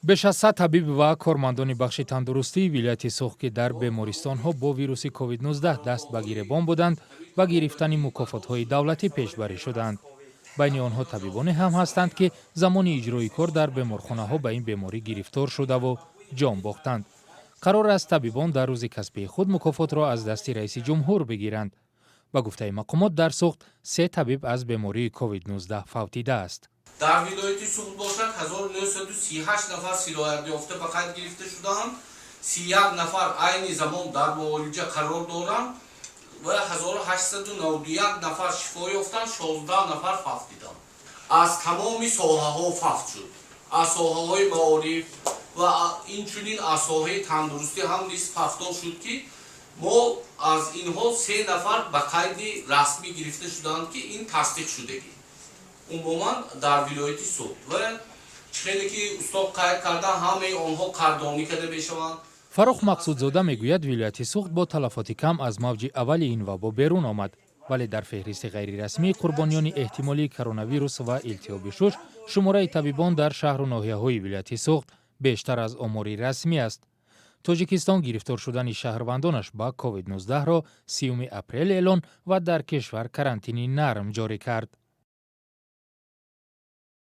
بیش از 100 طبیب و کارمندان بخش تندرستی ولایت سوخت که در بیمارستان‌ها با ویروس کووید 19 دست به گریبان بودند و گرفتن مکافات‌های دولتی پیشبری شدند. بین آنها طبیبانی هم هستند که زمان اجرای کار در بیمارخانه‌ها به این بیماری گرفتار شده و جان باختند. قرار است طبیبان در روز کسبی خود مکافات را از دست رئیس جمهور بگیرند. با گفته مقامات در سوخت 3 طبیب از بیماری کووید 19 فوتیده است. در ولایت سوخت باشد 1938 نفر سیرایت یافته به قید گرفته شدند، 31 نفر عین زمان در معالجه قرار دارند و 1891 نفر شفا یافتند، 16 نفر فوتیدند. از تمام ساحه‌ها فوت شد. از ساحه‌های معارف و اینچنین از ساحه تندرستی هم نیز فوتان شد که ما از اینها 3 نفر به قید رسمی گرفته شدند که این تصدیق شدگی عموما در ولایت سوخت و چیزی که استاد قید کرده همه آنها قدردانی کرده بشوند. فروخ مقصودزاده میگوید ولایت سوخت با تلفات کم از موج اول این وبا بیرون آمد، ولی در فهرست غیر رسمی قربانیان احتمالی کرونا ویروس و التهاب شش شماره طبیبان در شهر و ناحیه‌های ولایت سوخت بیشتر از آمار رسمی است. تاجیکستان گرفتار شدن شهروندانش با کووید 19 را 30 اپریل اعلان و در کشور کرانتینی نرم جاری کرد.